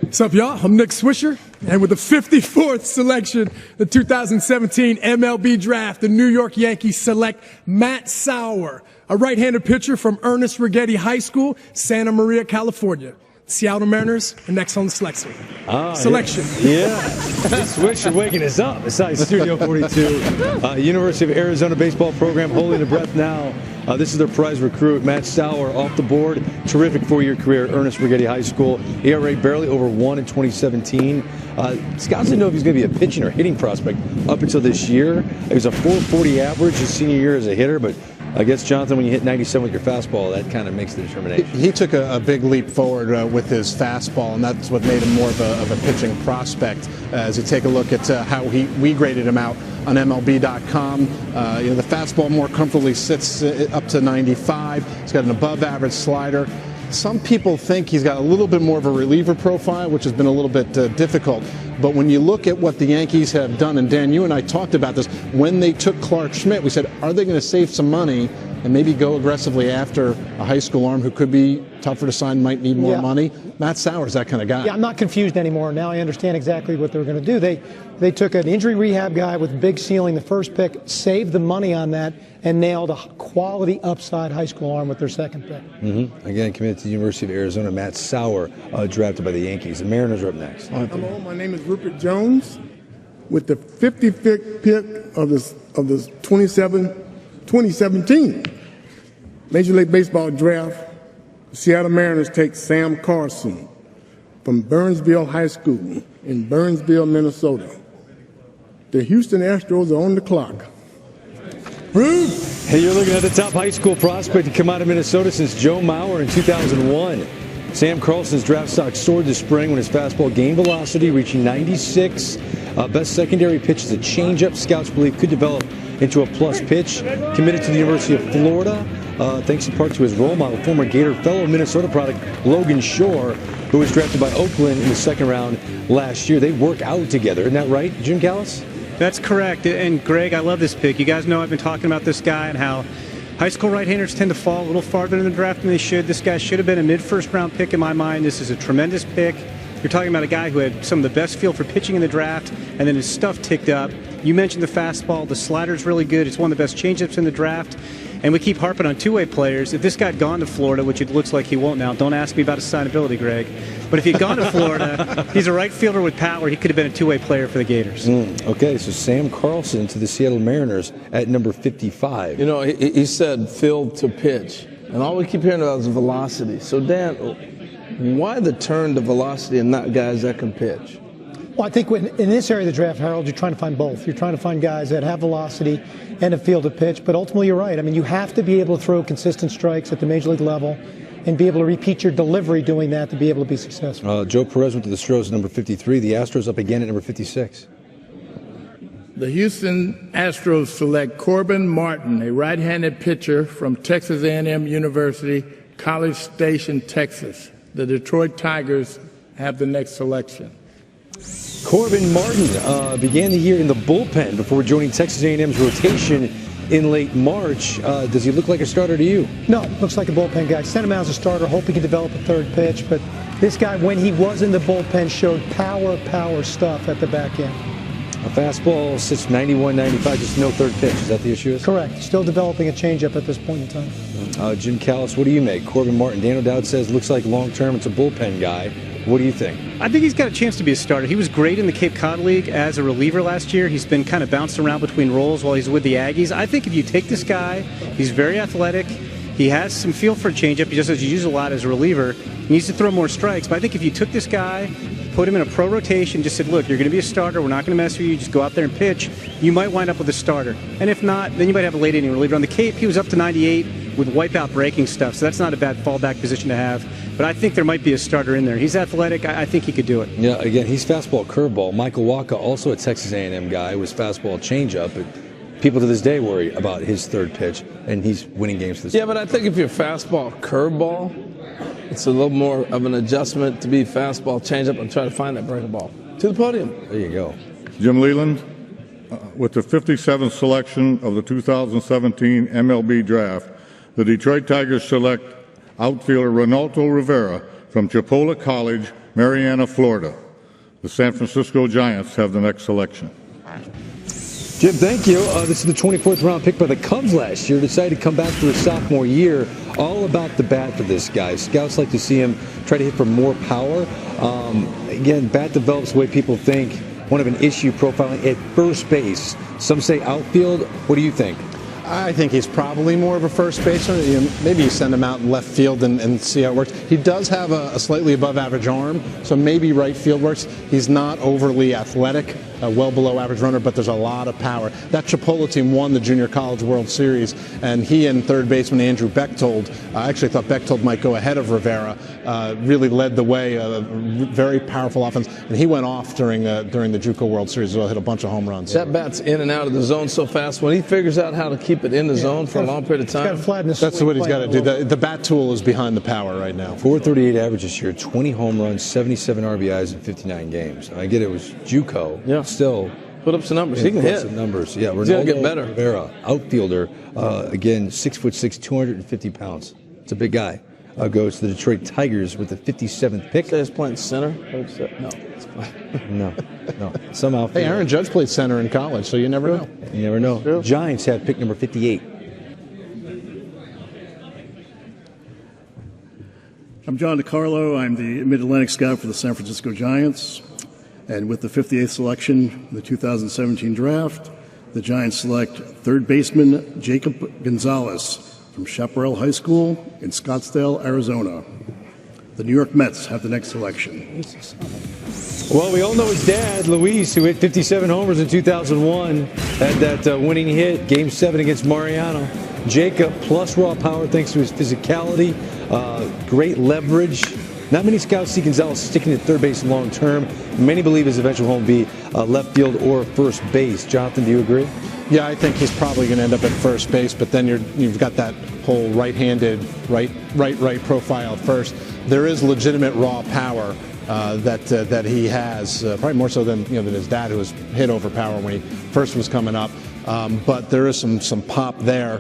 What's up, y'all? I'm Nick Swisher, and with the 54th selection, the 2017 MLB Draft, the New York Yankees select Matt Sauer, a right-handed pitcher from Ernest Righetti High School, Santa Maria, California. Seattle Mariners are next on the selection. Selection. Yeah. Swisher waking us up inside Studio 42. University of Arizona baseball program holding the breath now. This is their prize recruit, Matt Sauer, off the board. Terrific four-year career at Ernest Righetti High School. ERA barely over 1 in 2017. Scouts didn't know if he was going to be a pitching or hitting prospect up until this year. He was a 440 average his senior year as a hitter, but I guess, Jonathan, when you hit 97 with your fastball, that kind of makes the determination. He took a big leap forward with his fastball, and that's what made him more of a pitching prospect. As you take a look at how we graded him out on MLB.com, the fastball more comfortably sits up to 95. He's got an above-average slider. Some people think he's got a little bit more of a reliever profile, which has been a little bit difficult. But when you look at what the Yankees have done, and Dan, you and I talked about this, when they took Clark Schmidt, we said, are they going to save some money and maybe go aggressively after a high school arm who could be tougher to sign, might need more money? Matt Sauer's that kind of guy. Yeah, I'm not confused anymore. Now I understand exactly what they're going to do. They took an injury rehab guy with big ceiling, the first pick, saved the money on that, and nailed a quality upside high school arm with their second pick. Again, committed to the University of Arizona, Matt Sauer, drafted by the Yankees. The Mariners are up next. Hello, my name is Rupert Jones. With the 55th pick of the 2017 Major League Baseball draft, the Seattle Mariners take Sam Carlson from Burnsville High School in Burnsville, Minnesota. The Houston Astros are on the clock. Hey, you're looking at the top high school prospect to come out of Minnesota since Joe Mauer in 2001. Sam Carlson's draft stock soared this spring when his fastball gained velocity, reaching 96. Best secondary pitch is a changeup. Scouts believe could develop into a plus pitch. Committed to the University of Florida, thanks in part to his role model, former Gator fellow Minnesota product Logan Shore, who was drafted by Oakland in the second round last year. They work out together. Isn't that right, Jim Callis? That's correct. And Greg, I love this pick. You guys know I've been talking about this guy and how high school right-handers tend to fall a little farther in the draft than they should. This guy should have been a mid-first round pick in my mind. This is a tremendous pick. You're talking about a guy who had some of the best feel for pitching in the draft, and then his stuff ticked up. You mentioned the fastball. The slider's really good. It's one of the best changeups in the draft. And we keep harping on two-way players. If this guy had gone to Florida, which it looks like he won't now, don't ask me about his signability, Greg. But if he had gone to Florida, he's a right fielder with power. He could have been a two-way player for the Gators. Okay, so Sam Carlson to the Seattle Mariners at number 55. You know, he said field to pitch. And all we keep hearing about is velocity. So, Dan, why the turn to velocity and not guys that can pitch? Well, I think in this area of the draft, Harold, you're trying to find both. You're trying to find guys that have velocity and a field to pitch, but ultimately you're right. I mean, you have to be able to throw consistent strikes at the major league level and be able to repeat your delivery doing that to be able to be successful. Joe Perez went to the Astros at number 53. The Astros up again at number 56. The Houston Astros select Corbin Martin, a right-handed pitcher from Texas A&M University, College Station, Texas. The Detroit Tigers have the next selection. Corbin Martin began the year in the bullpen before joining Texas A&M's rotation in late March. Does he look like a starter to you? No, looks like a bullpen guy. Sent him out as a starter, hope he can develop a third pitch, but this guy, when he was in the bullpen, showed power stuff at the back end. A fastball sits 91, 95, just no third pitch. Is that the issue? Correct. Still developing a changeup at this point in time. Jim Callis, what do you make? Corbin Martin, Dan O'Dowd says looks like long-term it's a bullpen guy. What do you think? I think he's got a chance to be a starter. He was great in the Cape Cod League as a reliever last year. He's been kind of bouncing around between roles while he's with the Aggies. I think if you take this guy, he's very athletic. He has some feel for a changeup. He just has to use a lot as a reliever. He needs to throw more strikes. But I think if you took this guy, put him in a pro rotation, just said, look, you're going to be a starter. We're not going to mess with you. Just go out there and pitch. You might wind up with a starter. And if not, then you might have a late inning reliever. On the Cape, he was up to 98 with wipeout breaking stuff. So that's not a bad fallback position to have. But I think there might be a starter in there. He's athletic. I think he could do it. Yeah, again, he's fastball curveball. Michael Waka, also a Texas A&M guy, was fastball changeup. But people to this day worry about his third pitch, and he's winning games for this. Yeah, but I think if you're fastball curveball, it's a little more of an adjustment to be fastball changeup and try to find that breaking ball. To the podium. There you go. Jim Leland, with the 57th selection of the 2017 MLB Draft, the Detroit Tigers select outfielder Ronaldo Rivera from Chipola College, Marianna, Florida. The San Francisco Giants have the next selection. Jim, thank you. This is the 24th round pick by the Cubs last year. Decided to come back for his sophomore year. All about the bat for this guy. Scouts like to see him try to hit for more power. Again, bat develops the way people think. One of an issue profiling at first base. Some say outfield. What do you think? I think he's probably more of a first baseman. Maybe you send him out in left field and see how it works. He does have a slightly above average arm, so maybe right field works. He's not overly athletic, well below average runner, but there's a lot of power. That Chipola team won the Junior College World Series, and he and third baseman Andrew Bechtold, I actually thought Bechtold might go ahead of Rivera, really led the way, a very powerful offense, and he went off during the JUCO World Series as well, hit a bunch of home runs. That bat's in and out of the zone so fast. When he figures out how to keep it in the zone for a long period of time, that's what he's got to do. The bat tool is behind the power right now. 438 average this year, 20 home runs, 77 RBIs in 59 games. I get it was JUCO. Yeah. Still put up some numbers. He can hit. Some numbers. Yeah, he's gonna get better. Rivera, outfielder, again 6'6", 250 pounds. It's a big guy. Goes to the Detroit Tigers with the 57th pick. He's playing center. No, it's fine. no. Some outfielder. Hey, Aaron Judge played center in college, so you never know. You never know. Giants have pick number 58. I'm John DiCarlo. I'm the Mid-Atlantic scout for the San Francisco Giants. And with the 58th selection in the 2017 draft, the Giants select third baseman Jacob Gonzalez from Chaparral High School in Scottsdale, Arizona. The New York Mets have the next selection. Well, we all know his dad, Luis, who hit 57 homers in 2001, had that winning hit, Game 7 against Mariano. Jacob, plus raw power thanks to his physicality, great leverage. Not many scouts see Gonzalez sticking at third base long term. Many believe his eventual home will be left field or first base. Jonathan, do you agree? Yeah, I think he's probably going to end up at first base, but then you've got that whole right-handed, right profile at first. There is legitimate raw power that he has, probably more so than his dad, who was hit over power when he first was coming up. But there is some pop there.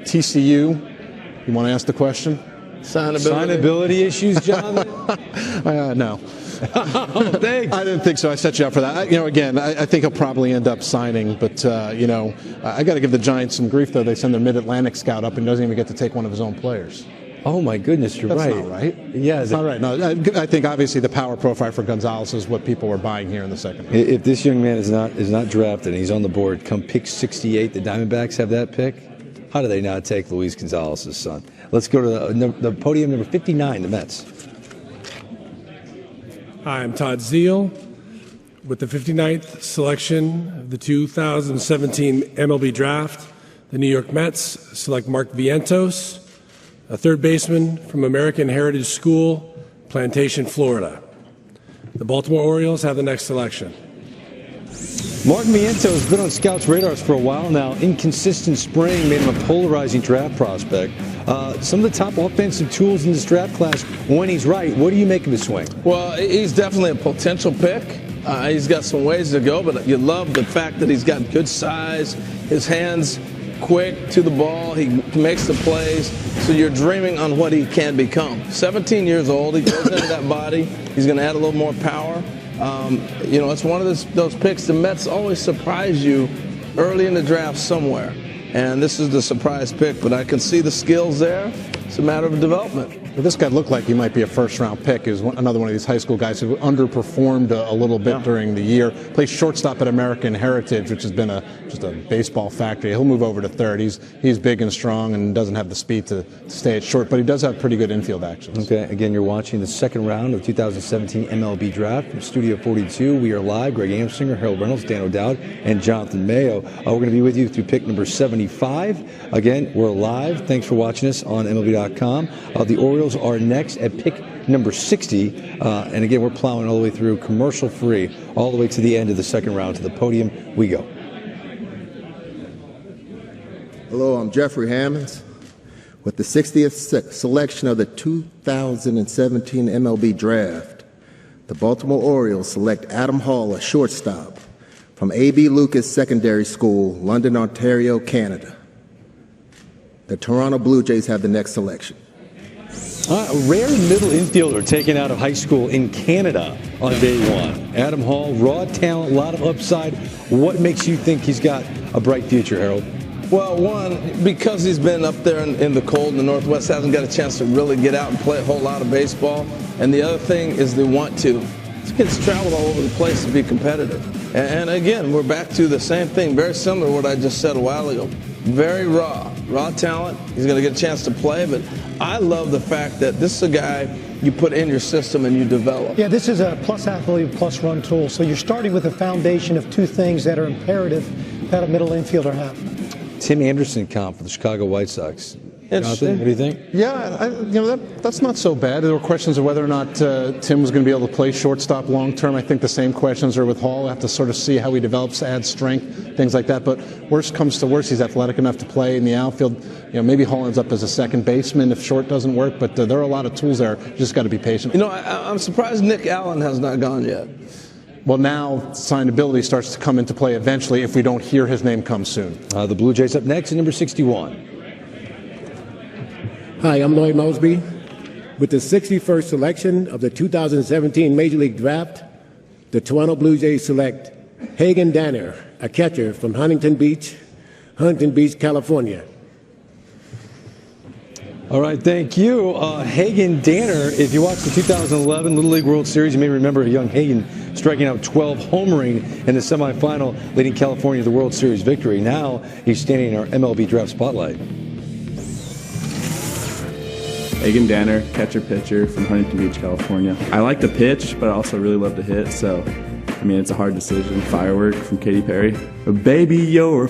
TCU, you want to ask the question? Signability issues, Jonathan? No. Oh, thanks. I didn't think so. I set you up for that. Again, I think he'll probably end up signing. But, I got to give the Giants some grief, though. They send their Mid-Atlantic scout up and doesn't even get to take one of his own players. Oh, my goodness, you're That's right. not right. Yeah. That's not right. No, I think, obviously, the power profile for Gonzalez is what people were buying here in the second round. If this young man is not drafted and he's on the board, come pick 68, the Diamondbacks have that pick. How do they not take Luis Gonzalez's son? Let's go to the podium number 59, the Mets. Hi, I'm Todd Zeal with the 59th selection of the 2017 MLB Draft. The New York Mets select Mark Vientos, a third baseman from American Heritage School, Plantation, Florida. The Baltimore Orioles have the next selection. Mark Vientos has been on scouts' radars for a while now. Inconsistent spring made him a polarizing draft prospect. Some of the top offensive tools in this draft class when he's right. What do you make of his swing? Well, he's definitely a potential pick. He's got some ways to go, but you love the fact that he's got good size, his hands quick to the ball, he makes the plays, so you're dreaming on what he can become. 17 years old, he goes into that body, he's going to add a little more power. It's one of those picks. The Mets always surprise you early in the draft somewhere. And this is the surprise pick, but I can see the skills there. It's a matter of development. Well, this guy looked like he might be a first-round pick. He was another one of these high school guys who underperformed a little bit during the year. Plays shortstop at American Heritage, which has been just a baseball factory. He'll move over to third. He's big and strong and doesn't have the speed to stay at short, but he does have pretty good infield actions. Okay, again, you're watching the second round of 2017 MLB Draft from Studio 42. We are live. Greg Amsinger, Harold Reynolds, Dan O'Dowd, and Jonathan Mayo. We're going to be with you through pick number 75. Again, we're live. Thanks for watching us on MLB.com. The Orioles are next at pick number 60. And again, we're plowing all the way through commercial-free, all the way to the end of the second round. To the podium we go. Hello, I'm Jeffrey Hammonds. With the 60th selection of the 2017 MLB Draft, the Baltimore Orioles select Adam Hall, a shortstop, from A.B. Lucas Secondary School, London, Ontario, Canada. The Toronto Blue Jays have the next selection. Rare middle infielder taken out of high school in Canada on day one. Adam Hall, raw talent, a lot of upside. What makes you think he's got a bright future, Harold? Well, one, because he's been up there in the cold in the Northwest, hasn't got a chance to really get out and play a whole lot of baseball. And the other thing is they want to. These kids travel all over the place to be competitive. And again, we're back to the same thing, very similar to what I just said a while ago. Very raw talent. He's going to get a chance to play, but I love the fact that this is a guy you put in your system and you develop. Yeah, this is a plus athlete, plus run tool. So you're starting with a foundation of two things that are imperative that a middle infielder have. Tim Anderson comp for the Chicago White Sox. Jonathan, what do you think? Yeah, that's not so bad. There were questions of whether or not Tim was going to be able to play shortstop long term. I think the same questions are with Hall. We'll have to sort of see how he develops, adds strength, things like that. But worst comes to worst, he's athletic enough to play in the outfield. Maybe Hall ends up as a second baseman if short doesn't work. But there are a lot of tools there. You just got to be patient. I'm surprised Nick Allen has not gone yet. Well, now signability starts to come into play eventually if we don't hear his name come soon. The Blue Jays up next at number 61. Hi, I'm Lloyd Mosby. With the 61st selection of the 2017 Major League Draft, the Toronto Blue Jays select Hagen Danner, a catcher from Huntington Beach, California. All right, thank you. Hagen Danner, if you watched the 2011 Little League World Series, you may remember a young Hagen striking out 12, homering in the semifinal, leading California to the World Series victory. Now he's standing in our MLB Draft spotlight. Hagen Danner, catcher-pitcher from Huntington Beach, California. I like to pitch, but I also really love to hit, so, it's a hard decision. Firework from Katy Perry. Baby, you're a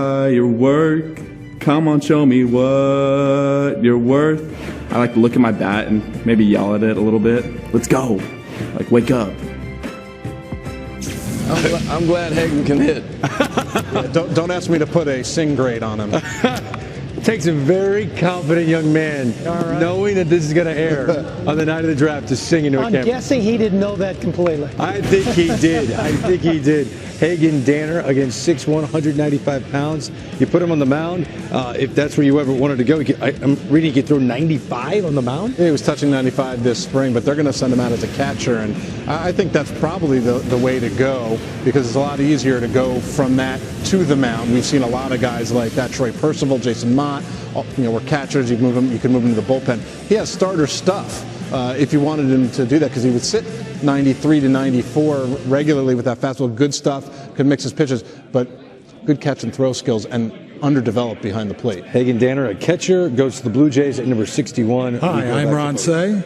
firework. Come on, show me what you're worth. I like to look at my bat and maybe yell at it a little bit. Let's go. Wake up. I'm glad Hagen can hit. Don't ask me to put a sing grade on him. Takes a very confident young man, knowing that this is going to air on the night of the draft, to sing into a camera. I'm guessing he didn't know that completely. I think he did. Hagen Danner, against 6'1", 195 pounds. You put him on the mound, if that's where you ever wanted to go. I'm reading he could throw 95 on the mound. Yeah, he was touching 95 this spring, but they're going to send him out as a catcher, and I think that's probably the way to go, because it's a lot easier to go from that to the mound. We've seen a lot of guys like that, Troy Percival, Jason Mott, were catchers. You can move him to the bullpen. He has starter stuff. If you wanted him to do that, because he would sit 93 to 94 regularly with that fastball. Good stuff, could mix his pitches, but good catch and throw skills and underdeveloped behind the plate. Hagen Danner, a catcher, goes to the Blue Jays at number 61. Hi, I'm Ron Say.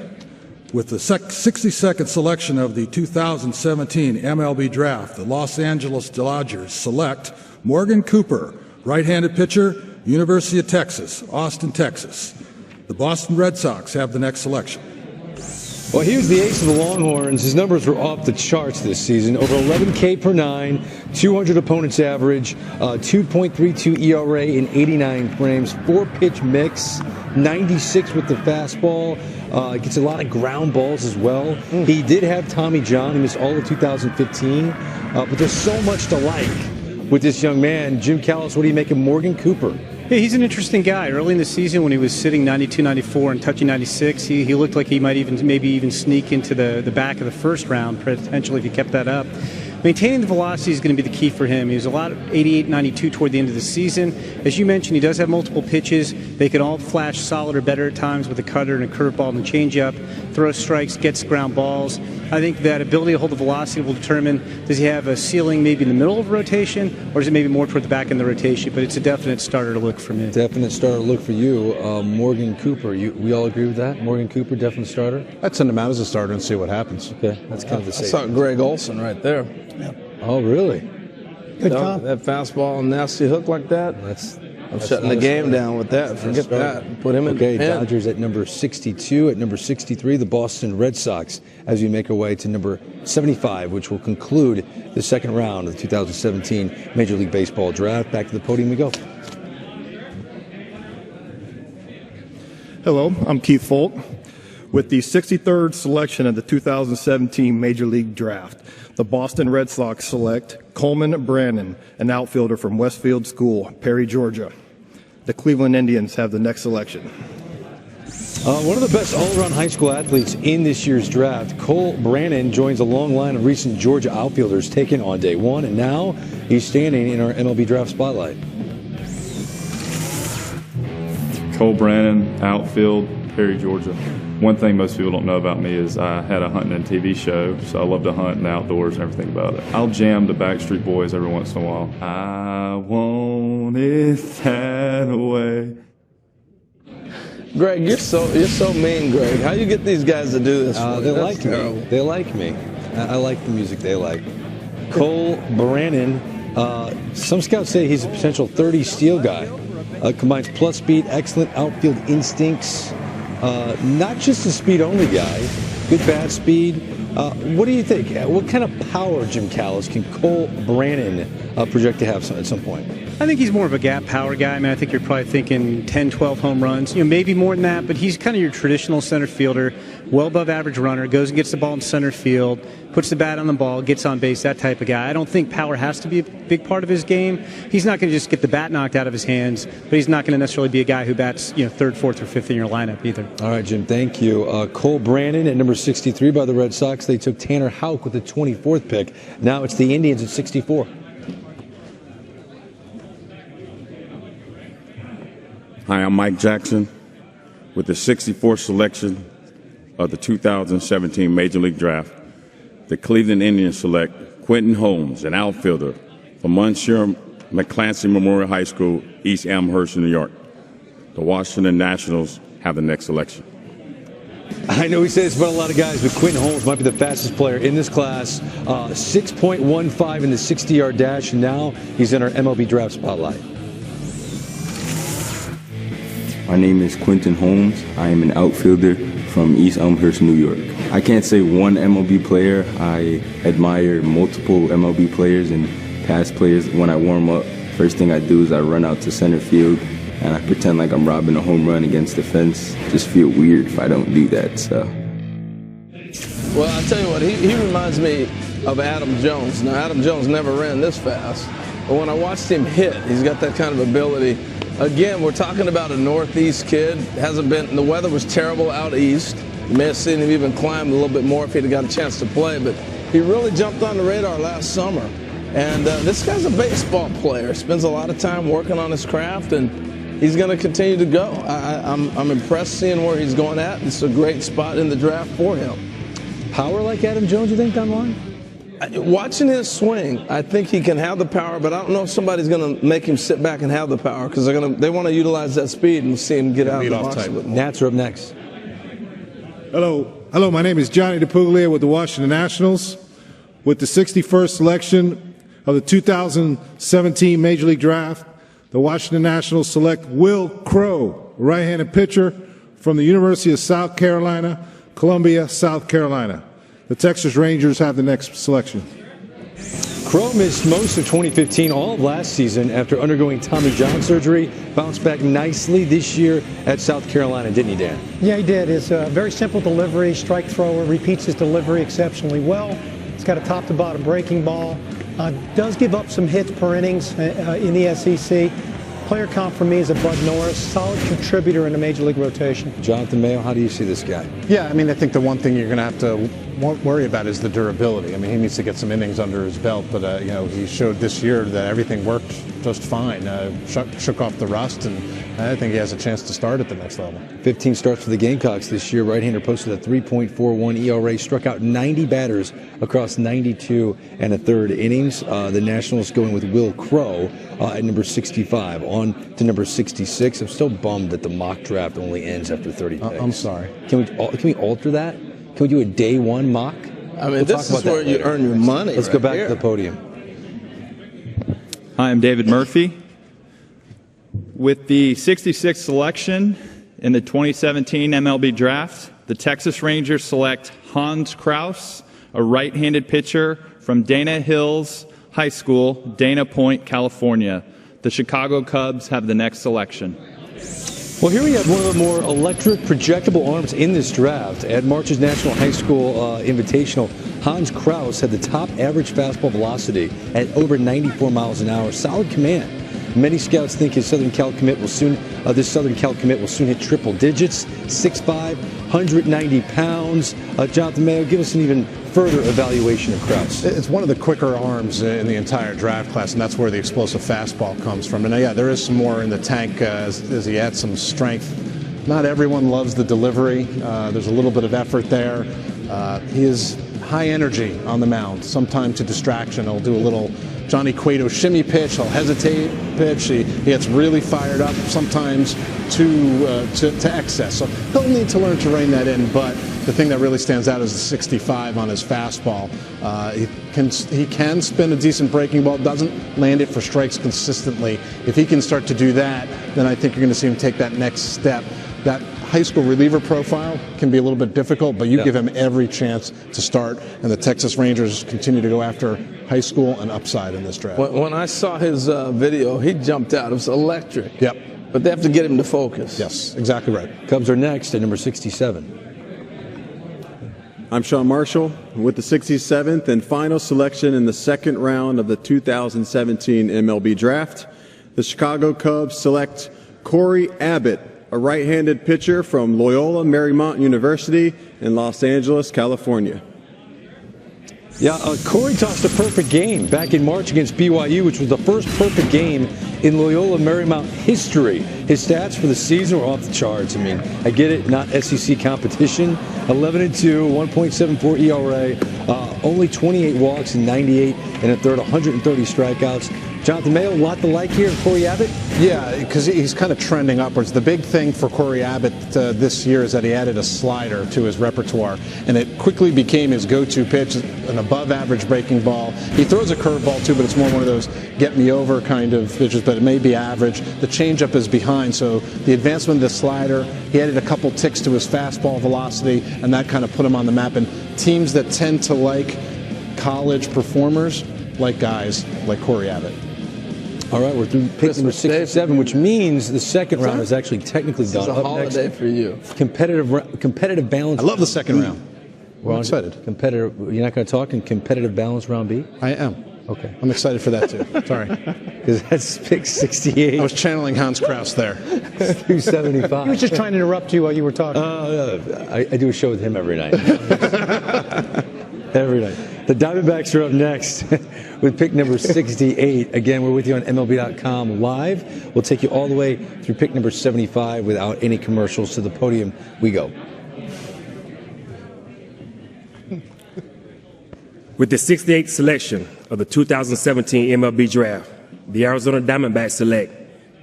With the 62nd selection of the 2017 MLB Draft, the Los Angeles Dodgers select Morgan Cooper, right-handed pitcher, University of Texas, Austin, Texas. The Boston Red Sox have the next selection. Well, he was the ace of the Longhorns. His numbers were off the charts this season. Over 11 K per nine, 200 opponents average, 2.32 ERA in 89 frames, 4-pitch mix, 96 with the fastball. Gets a lot of ground balls as well. He did have Tommy John. He missed all of 2015. But there's so much to like with this young man. Jim Callis, what do you make of Morgan Cooper? Yeah, he's an interesting guy. Early in the season, when he was sitting 92, 94 and touching 96, he looked like he might maybe even sneak into the back of the first round, potentially, if he kept that up. Maintaining the velocity is going to be the key for him. He was a lot of 88, 92 toward the end of the season. As you mentioned, he does have multiple pitches. They can all flash solid or better at times with a cutter and a curveball and a changeup. Throws strikes, gets ground balls. I think that ability to hold the velocity will determine, does he have a ceiling maybe in the middle of a rotation, or is it maybe more toward the back end of the rotation? But it's a definite starter to look for me. Definite starter to look for you. Morgan Cooper, we all agree with that? Morgan Cooper, definite starter? I'd send him out as a starter and see what happens. Okay, that's kind of the same. I saw Greg Olson right there. Yep. Oh, really? Good comp. That fastball and nasty hook like that. I'm shutting the game down with that. Forget that. Put him in. Okay, Dodgers at number 62. At number 63, the Boston Red Sox, as we make our way to number 75, which will conclude the second round of the 2017 Major League Baseball Draft. Back to the podium we go. Hello, I'm Keith Folk. With the 63rd selection of the 2017 Major League Draft, the Boston Red Sox select Coleman Brannon, an outfielder from Westfield School, Perry, Georgia. The Cleveland Indians have the next selection. One of the best all-around high school athletes in this year's draft, Cole Brannon, joins a long line of recent Georgia outfielders taken on day one, and now he's standing in our MLB Draft spotlight. Cole Brannon, outfield, Perry, Georgia. One thing most people don't know about me is I had a hunting and TV show, so I love to hunt and outdoors and everything about it. I'll jam the Backstreet Boys every once in a while. I want it that way. Greg, you're so mean, Greg. How you get these guys to do this? They like me. They like me. I like the music they like. Cole Brannon, some scouts say he's a potential 30 steal guy. Combines plus speed, excellent outfield instincts. Not just a speed-only guy, good bat speed. What do you think? What kind of power, Jim Callis, can Cole Brannon project to have at some point? I think he's more of a gap power guy. I mean, I think you're probably thinking 10, 12 home runs, maybe more than that, but he's kind of your traditional center fielder, well above average runner, goes and gets the ball in center field, puts the bat on the ball, gets on base, that type of guy. I don't think power has to be a big part of his game. He's not going to just get the bat knocked out of his hands, but he's not going to necessarily be a guy who bats, third, fourth, or fifth in your lineup either. All right, Jim, thank you. Cole Brannon at number 63 by the Red Sox. They took Tanner Houck with the 24th pick. Now it's the Indians at 64. Hi, I'm Mike Jackson with the 64th selection of the 2017 Major League Draft. The Cleveland Indians select Quentin Holmes, an outfielder from Monsieur McClancy Memorial High School, East Elmhurst, New York. The Washington Nationals have the next selection. I know we say this about a lot of guys, but Quentin Holmes might be the fastest player in this class. 6.15 in the 60-yard dash, and now he's in our MLB Draft spotlight. My name is Quentin Holmes. I am an outfielder from East Elmhurst, New York. I can't say one MLB player. I admire multiple MLB players and past players. When I warm up, first thing I do is I run out to center field and I pretend like I'm robbing a home run against the fence. Just feel weird if I don't do that. So. Well, I'll tell you what, he reminds me of Adam Jones. Now, Adam Jones never ran this fast, but when I watched him hit, he's got that kind of ability. Again, we're talking about a Northeast kid. The weather was terrible out east. You may have seen him even climb a little bit more if he'd have got a chance to play, but he really jumped on the radar last summer. And this guy's a baseball player, spends a lot of time working on his craft, and he's going to continue to go. I'm impressed seeing where he's going at. It's a great spot in the draft for him. Power like Adam Jones, you think, down the line? Watching his swing, I think he can have the power, but I don't know if somebody's going to make him sit back and have the power because they want to utilize that speed and see him get out of the box a bit more. Nats are up next. Hello, my name is Johnny DePuglia with the Washington Nationals. With the 61st selection of the 2017 Major League Draft, the Washington Nationals select Will Crowe, a right-handed pitcher from the University of South Carolina, Columbia, South Carolina. The Texas Rangers have the next selection. Crowe missed most of 2015, all of last season, after undergoing Tommy John surgery. Bounced back nicely this year at South Carolina, didn't he, Dan? Yeah, he did. It's a very simple delivery, strike thrower, repeats his delivery exceptionally well. He's got a top-to-bottom breaking ball. Does give up some hits per innings in the SEC. Player comp for me is a Bud Norris, solid contributor in the Major League rotation. Jonathan Mayo, how do you see this guy? Yeah, I mean, I think the one thing you're going to have to worry about is the durability. I mean, he needs to get some innings under his belt, but he showed this year that everything worked just fine. Shook off the rust, and I think he has a chance to start at the next level. 15 starts for the Gamecocks this year. Right-hander posted a 3.41 ERA, struck out 90 batters across 92 and a third innings. The Nationals going with Will Crowe at number 65. On to number 66. I'm still bummed that the mock draft only ends after 30 picks. I'm sorry. Can we alter that? Can we do a day one mock? I mean, this is where you earn your money. Let's go back to the podium. Hi, I'm David Murphy. With the 66th selection in the 2017 MLB Draft, the Texas Rangers select Hans Kraus, a right-handed pitcher from Dana Hills High School, Dana Point, California. The Chicago Cubs have the next selection. Well, here we have one of the more electric projectable arms in this draft. At March's National High School Invitational, Hans Kraus had the top average fastball velocity at over 94 miles an hour. Solid command. Many scouts think his Southern Cal commit will soon hit triple digits. 6'5", 190 pounds. Jonathan Mayo, give us an even further evaluation of Krause. It's one of the quicker arms in the entire draft class, and that's where the explosive fastball comes from. And yeah, there is some more in the tank as he adds some strength. Not everyone loves the delivery. There's a little bit of effort there. He is high energy on the mound, sometimes to distraction. He'll do a little Johnny Cueto shimmy pitch. He'll hesitate pitch. He gets really fired up, sometimes to excess. So he'll need to learn to rein that in. But the thing that really stands out is the 65 on his fastball. He can spin a decent breaking ball, doesn't land it for strikes consistently. If he can start to do that, then I think you're going to see him take that next step. That high school reliever profile can be a little bit difficult, but you give him every chance to start, and the Texas Rangers continue to go after high school and upside in this draft. When I saw his video, he jumped out. It was electric. Yep. But they have to get him to focus. Yes, exactly right. Cubs are next at number 67. I'm Sean Marshall with the 67th and final selection in the second round of the 2017 MLB Draft. The Chicago Cubs select Corey Abbott, a right-handed pitcher from Loyola Marymount University in Los Angeles, California. Yeah, Corey tossed a perfect game back in March against BYU, which was the first perfect game in Loyola Marymount history. His stats for the season were off the charts. I mean, I get it, not SEC competition. 11-2, 1.74 ERA, only 28 walks in 98 and a third, 130 strikeouts. Jonathan Mayo, a lot to like here in Corey Abbott? Yeah, because he's kind of trending upwards. The big thing for Corey Abbott this year is that he added a slider to his repertoire, and it quickly became his go-to pitch, an above-average breaking ball. He throws a curveball too, but it's more one of those get-me-over kind of pitches, but it may be average. The changeup is behind, so the advancement of the slider, he added a couple ticks to his fastball velocity, and that kind of put him on the map. And teams that tend to like college performers like guys like Corey Abbott. All right, we're through pick number 67, which means the second round is actually technically done. This is a holiday for you. Competitive balance. I love the second round. Well, I'm excited. Competitive. You're not going to talk in competitive balance round B? I am. Okay. I'm excited for that too. Sorry. Because that's pick 68. I was channeling Hans Krause there. 275. He was just trying to interrupt you while you were talking. I do a show with him every night. Every night. The Diamondbacks are up next with pick number 68. Again, we're with you on MLB.com live. We'll take you all the way through pick number 75 without any commercials. To the podium we go. With the 68th selection of the 2017 MLB Draft, the Arizona Diamondbacks select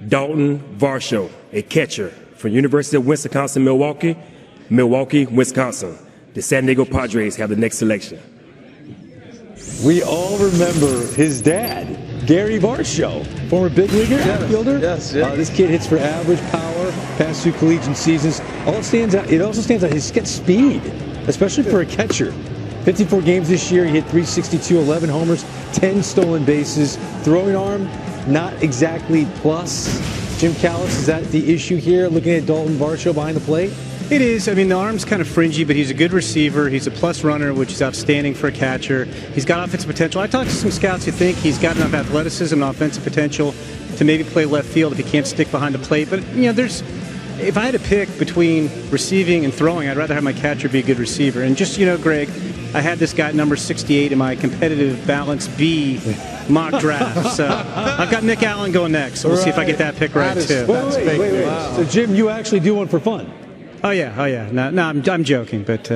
Dalton Varsho, a catcher from University of Wisconsin-Milwaukee, Wisconsin. The San Diego Padres have the next selection. We all remember his dad, Gary Varsho, former big leaguer, outfielder. Yes. This kid hits for average power, past 2 collegiate seasons. It also stands out, he's got speed, especially for a catcher. 54 games this year, he hit 362, 11 homers, 10 stolen bases. Throwing arm, not exactly plus. Jim Callis, is that the issue here, looking at Dalton Varsho behind the plate? It is. I mean, the arm's kind of fringy, but he's a good receiver. He's a plus runner, which is outstanding for a catcher. He's got offensive potential. I talked to some scouts who think he's got enough athleticism and offensive potential to maybe play left field if he can't stick behind the plate. But, you know, if I had to pick between receiving and throwing, I'd rather have my catcher be a good receiver. And just, you know, Greg, I had this guy at number 68 in my competitive balance B mock draft. So I've got Nick Allen going next. So we'll see if I get that pick right, too. Wait. Wow. So, Jim, you actually do one for fun? Oh, yeah. No, I'm joking, but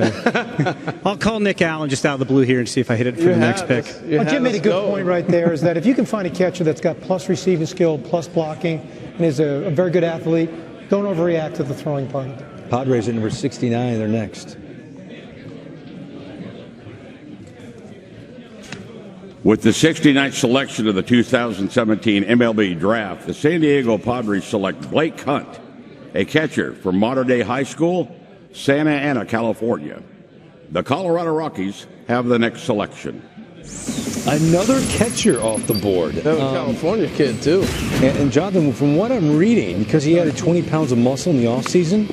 I'll call Nick Allen just out of the blue here and see if I hit it for the next pick. Well, Jim made a good point right there, is that if you can find a catcher that's got plus receiving skill, plus blocking, and is a very good athlete, don't overreact to the throwing part of it. Padres at number 69, they're next. With the 69th selection of the 2017 MLB Draft, the San Diego Padres select Blake Hunt, a catcher from Modern Day High School, Santa Ana, California. The Colorado Rockies have the next selection. Another catcher off the board. California kid, too. And Jonathan, from what I'm reading, because he added 20 pounds of muscle in the offseason,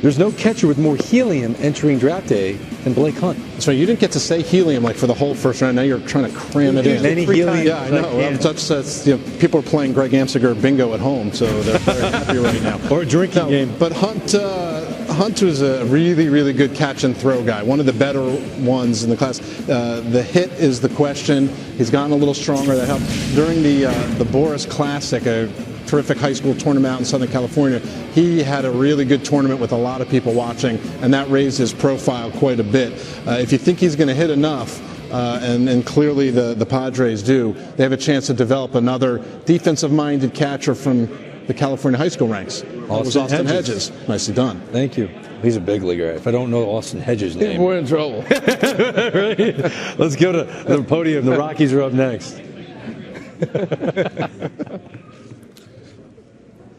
there's no catcher with more helium entering draft day and Blake Hunt. That's right. You didn't get to say helium like for the whole first round. Now you're trying to cram it in. Many helium. Yeah, I know. That's, people are playing Greg Amsinger bingo at home, so they're very happy right now. Or a drinking game. But Hunt was a really, really good catch and throw guy. One of the better ones in the class. The hit is the question. He's gotten a little stronger. That helped during the Boris Classic, a terrific high school tournament out in Southern California. He had a really good tournament with a lot of people watching, and that raised his profile quite a bit. If you think he's going to hit enough, and clearly the Padres do, they have a chance to develop another defensive-minded catcher from the California high school ranks. That was Austin Hedges. Nicely done. Thank you. He's a big leaguer. If I don't know Austin Hedges' name, we're in trouble. Right? Let's go to the podium. The Rockies are up next.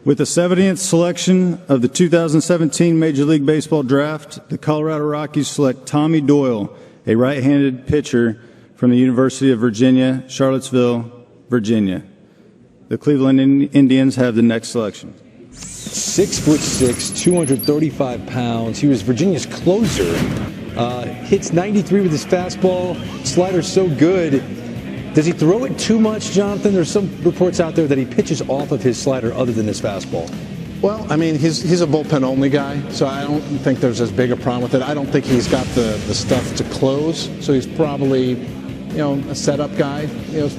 With the 70th selection of the 2017 Major League Baseball Draft, the Colorado Rockies select Tommy Doyle, a right-handed pitcher from the University of Virginia, Charlottesville, Virginia. The Cleveland Indians have the next selection. 6'6", 235 pounds. He was Virginia's closer. Hits 93 with his fastball. Slider's so good. Does he throw it too much, Jonathan? There's some reports out there that he pitches off of his slider other than his fastball. Well, I mean, he's a bullpen-only guy, so I don't think there's as big a problem with it. I don't think he's got the stuff to close, so he's probably, a setup guy,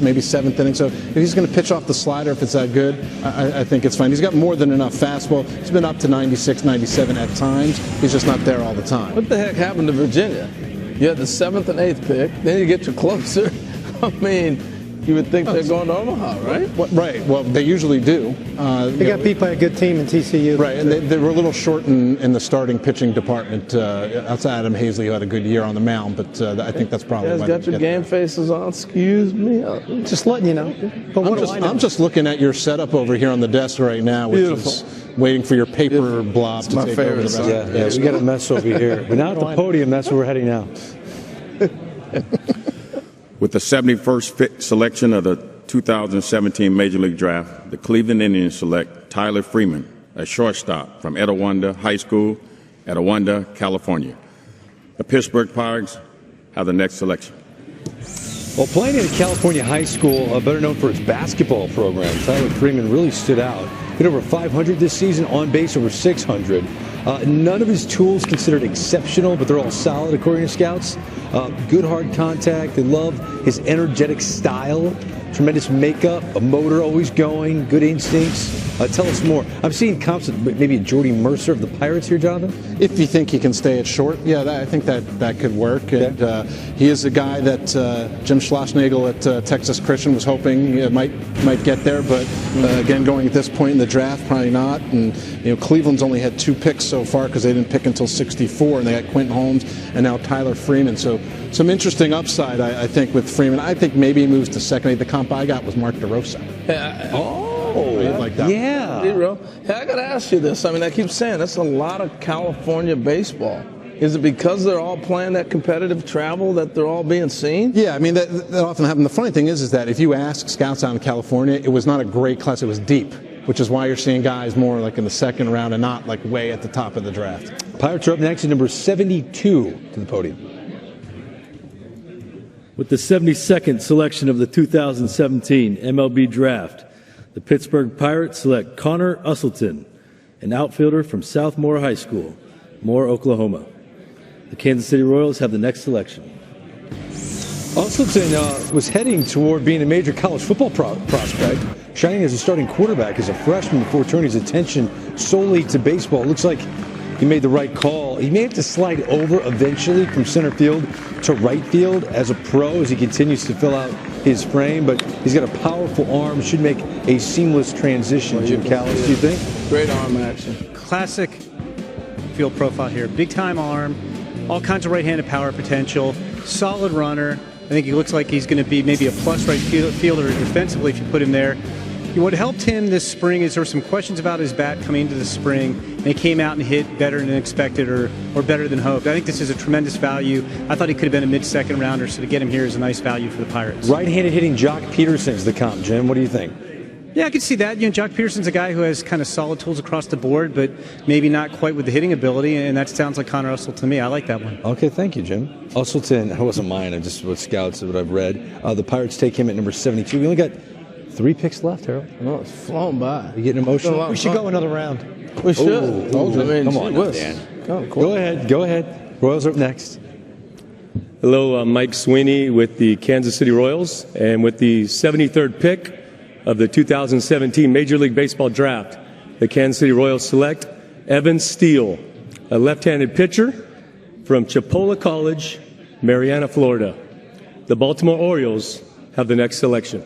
maybe seventh inning. So if he's going to pitch off the slider, if it's that good, I think it's fine. He's got more than enough fastball. He's been up to 96, 97 at times. He's just not there all the time. What the heck happened to Virginia? You had the 7th and 8th pick, then you get your closer. I mean, you would think they're going to Omaha, right? Right. Well, they usually do. They got beat by a good team in TCU. Right, and they were a little short in the starting pitching department. Outside Adam Hazley, who had a good year on the mound, but I think that's probably why. You guys got your game faces on. Excuse me. Just letting you know. But I'm just looking at your setup over here on the desk right now, which is waiting for your paper blob to take over the rest. Yeah, we got a mess over here. We're not at the podium. That's where we're heading now. With the 71st selection of the 2017 Major League Draft, the Cleveland Indians select Tyler Freeman, a shortstop from Etowanda High School, Etowanda, California. The Pittsburgh Pirates have the next selection. Well, playing in a California high school, better known for its basketball program, Tyler Freeman really stood out. Hit over 500 this season, on base over 600. None of his tools considered exceptional, but they're all solid according to scouts. Good hard contact. They love his energetic style. Tremendous makeup, a motor always going, good instincts. Tell us more. I'm seeing comps with maybe a Jordy Mercer of the Pirates here, Jonathan. If you think he can stay at short, I think that could work. And he is a guy that Jim Schlossnagle at Texas Christian was hoping might get there, but again, going at this point in the draft, probably not. And Cleveland's only had 2 picks so far because they didn't pick until 64, and they got Quentin Holmes and now Tyler Freeman. So some interesting upside, I think, with Freeman. I think maybe he moves to second. The comp I got was Mark DeRosa. Like that. Yeah. Hey, I got to ask you this. I mean, I keep saying that's a lot of California baseball. Is it because they're all playing that competitive travel that they're all being seen? Yeah, I mean, that often happens. The funny thing is that if you ask scouts out in California, it was not a great class. It was deep, which is why you're seeing guys more like in the second round and not like way at the top of the draft. Pirates are up next at number 72 to the podium. With the 72nd selection of the 2017 MLB Draft, the Pittsburgh Pirates select Connor Usselton, an outfielder from Southmore High School, Moore, Oklahoma. The Kansas City Royals have the next selection. Usselton was heading toward being a major college football prospect, shining as a starting quarterback as a freshman before turning his attention solely to baseball. It looks like he made the right call. He may have to slide over eventually from center field to right field as a pro as he continues to fill out his frame, but he's got a powerful arm, should make a seamless transition. Jim Callis, do you think? Great arm action. Classic field profile here. Big time arm, all kinds of right-handed power potential, solid runner. I think he looks like he's going to be maybe a plus right fielder defensively if you put him there. What helped him this spring is there were some questions about his bat coming into the spring, and he came out and hit better than expected or better than hoped. I think this is a tremendous value. I thought he could have been a mid-second rounder, so to get him here is a nice value for the Pirates. Right-handed hitting Jock Peterson's the comp, Jim. What do you think? Yeah, I could see that. Jock Peterson's a guy who has kind of solid tools across the board, but maybe not quite with the hitting ability, and that sounds like Connor Usselton to me. I like that one. Okay, thank you, Jim. Usselton, that wasn't mine. I'm just what scouts, what I've read. The Pirates take him at number 72. We only got 3 picks left, Harold. No, it's flown by. You getting emotional? We should go another round. We should. Come on, Dan. Go ahead. Royals are up next. Hello, Mike Sweeney with the Kansas City Royals, and with the 73rd pick of the 2017 Major League Baseball Draft, the Kansas City Royals select Evan Steele, a left-handed pitcher from Chipola College, Marianna, Florida. The Baltimore Orioles have the next selection.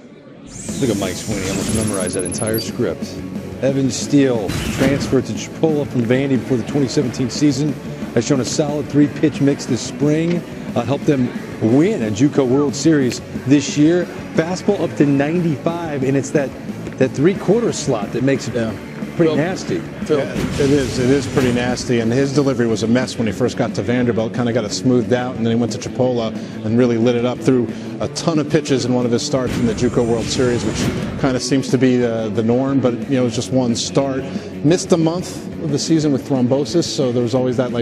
Look at Mike Sweeney. I almost memorized that entire script. Evan Steele transferred to Chipola from Vandy before the 2017 season. Has shown a solid 3-pitch mix this spring. Helped them win a JUCO World Series this year. Fastball up to 95, and it's that 3/4 slot that makes it pretty nasty. Yeah, it is pretty nasty, and his delivery was a mess when he first got to Vanderbilt. Kind of got it smoothed out, and then he went to Chipola and really lit it up. Threw a ton of pitches in one of his starts in the JUCO World Series, which kind of seems to be the norm, but it was just one start. Missed a month of the season with thrombosis, so there was always that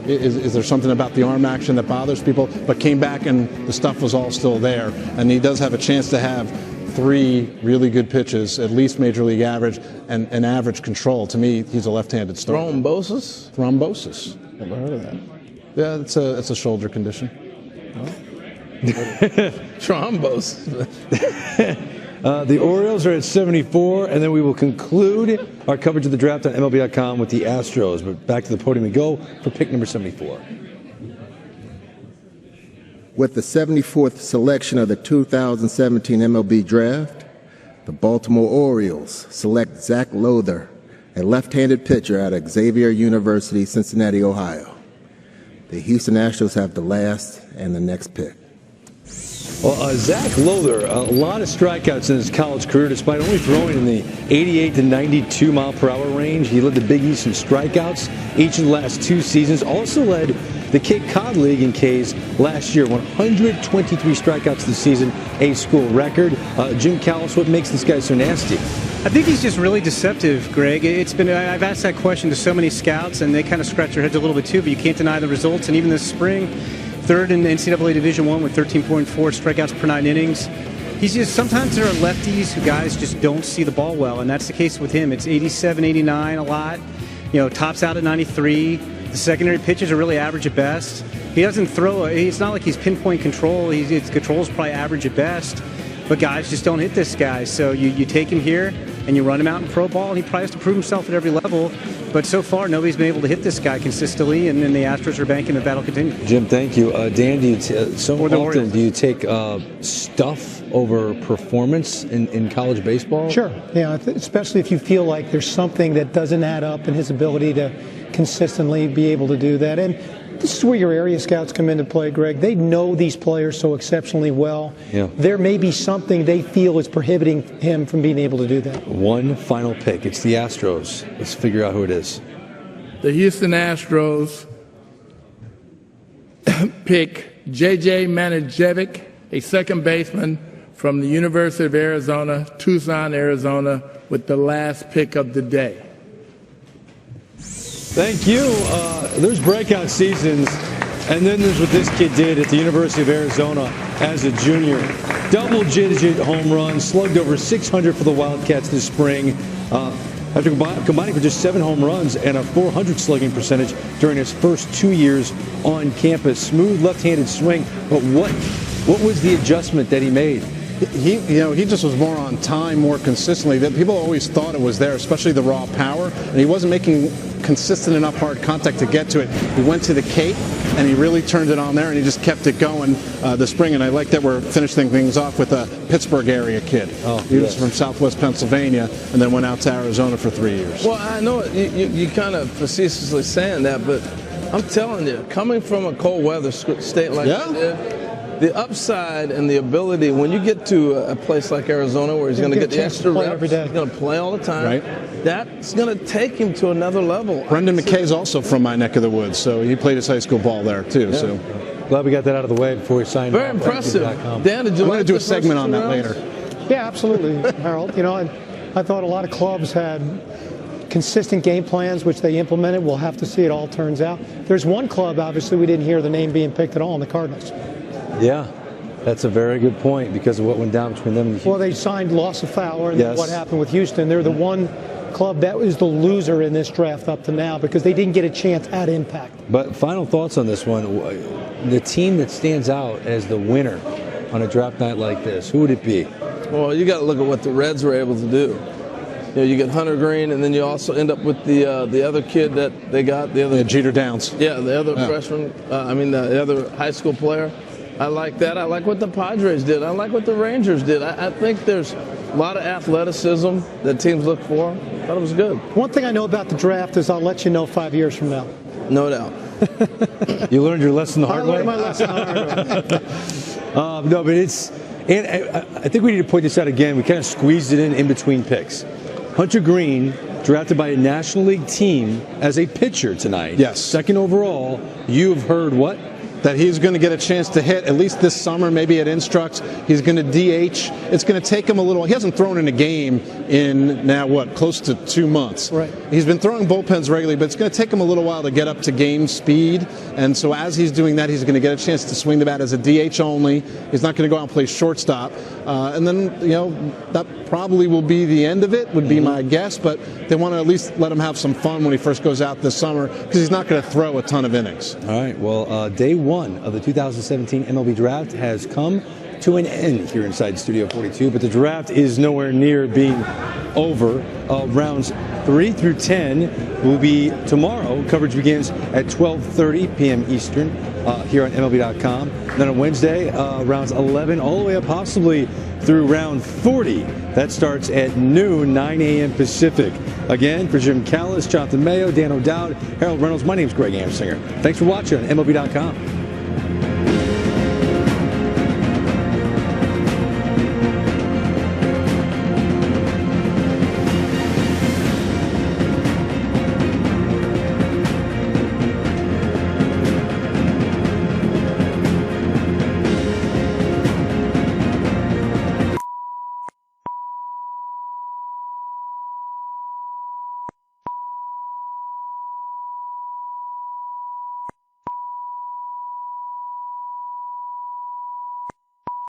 is there something about the arm action that bothers people? But came back and the stuff was all still there, and he does have a chance to have 3 really good pitches, at least major league average, and an average control. To me, he's a left-handed starter. Thrombosis? Thrombosis. Never heard of that. Yeah, it's a shoulder condition. Thrombosis. The Orioles are at 74, and then we will conclude our coverage of the draft on MLB.com with the Astros. But back to the podium we go for pick number 74. With the 74th selection of the 2017 MLB Draft, the Baltimore Orioles select Zach Lowther, a left-handed pitcher out of Xavier University, Cincinnati, Ohio. The Houston Astros have the last and the next pick. Well, Zach Lowther, a lot of strikeouts in his college career, despite only throwing in the 88 to 92 mile per hour range. He led the Big East in strikeouts each of the last 2 seasons. Also led the Cape Cod League in Ks last year, 123 strikeouts this season, a school record. Jim Callis, what makes this guy so nasty? I think he's just really deceptive, Greg. I've asked that question to so many scouts, and they kind of scratch their heads a little bit too, but you can't deny the results. And even this spring, 3rd in NCAA Division I with 13.4 strikeouts per 9 innings. He's just, sometimes there are lefties who guys just don't see the ball well, and that's the case with him. It's 87, 89 a lot. Tops out at 93. The secondary pitches are really average at best. He doesn't throw. It's not like he's pinpoint control. His control is probably average at best. But guys just don't hit this guy. So you take him here and you run him out in pro ball, and he probably has to prove himself at every level. But so far, nobody's been able to hit this guy consistently, and then the Astros are banking that that'll continue. Jim, thank you. Dan, do you take stuff over performance in college baseball? Sure. Yeah, especially if you feel like there's something that doesn't add up in his ability to consistently be able to do that. And this is where your area scouts come into play, Greg. They know these players so exceptionally well. Yeah. There may be something they feel is prohibiting him from being able to do that. One final pick. It's the Astros. Let's figure out who it is. The Houston Astros pick J.J. Manajevic, a second baseman from the University of Arizona, Tucson, Arizona, with the last pick of the day. Thank you. There's breakout seasons, and then there's what this kid did at the University of Arizona as a junior. Double-digit home runs, slugged over 600 for the Wildcats this spring. After combining for just 7 home runs and a .400 slugging percentage during his first 2 years on campus. Smooth left-handed swing, but what was the adjustment that he made? He just was more on time, more consistently. That people always thought it was there, especially the raw power, and he wasn't making consistent enough hard contact to get to it. He went to the Cape, and he really turned it on there, and he just kept it going this spring. And I like that we're finishing things off with a Pittsburgh area kid. He was from Southwest Pennsylvania, and then went out to Arizona for 3 years. Well, I know you kind of facetiously saying that, but I'm telling you, coming from a cold weather state like that. The upside and the ability, when you get to a place like Arizona where he's going to get the extra reps, he's going to play all the time, right? That's going to take him to another level. Brendan McKay's also from my neck of the woods, so he played his high school ball there too. Yeah. So glad we got that out of the way before we signed. Very impressive. Dan, did you I'm going to do a segment on that later. Yeah, absolutely, Harold. I thought a lot of clubs had consistent game plans, which they implemented. We'll have to see it all turns out. There's one club, obviously, we didn't hear the name being picked at all, in the Cardinals. Yeah, that's a very good point because of what went down between them and Houston. Well, they signed Loss of Fowler, and Yes. then what happened with Houston. They're the one club that is the loser in this draft up to now because they didn't get a chance at impact. But final thoughts on this one. The team that stands out as the winner on a draft night like this, who would it be? Well, you got to look at what the Reds were able to do. You know, you get Hunter Green, and then you also end up with the other kid that they got, the other Jeter Downs. Yeah, the other freshman. The other high school player. I like that. I like what the Padres did. I like what the Rangers did. I think there's a lot of athleticism that teams look for. I thought it was good. One thing I know about the draft is I'll let you know 5 years from now. No doubt. You learned your lesson the hard way? I learned my lesson the hard way. No, but it's, and I think we need to point this out again. We kind of squeezed it in between picks. Hunter Green, drafted by a National League team as a pitcher tonight. Yes. Second overall. You've heard what? That he's going to get a chance to hit at least this summer, maybe at Instructs. He's going to DH. It's going to take him a little. He hasn't thrown in a game in now, close to 2 months. Right. He's been throwing bullpens regularly, but it's going to take him a little while to get up to game speed. And so as he's doing that, he's going to get a chance to swing the bat as a DH only. He's not going to go out and play shortstop. And then, that probably will be the end of it, would be my guess. But they want to at least let him have some fun when he first goes out this summer because he's not going to throw a ton of innings. All right. Well, day one of the 2017 MLB Draft has come to an end here inside Studio 42, but the draft is nowhere near being over. Rounds 3 through 10 will be tomorrow. Coverage begins at 12:30 p.m. Eastern here on MLB.com. Then on Wednesday, rounds 11 all the way up possibly through round 40. That starts at noon, 9 a.m. Pacific. Again, for Jim Callis, Jonathan Mayo, Dan O'Dowd, Harold Reynolds, my name is Greg Amsinger. Thanks for watching on MLB.com.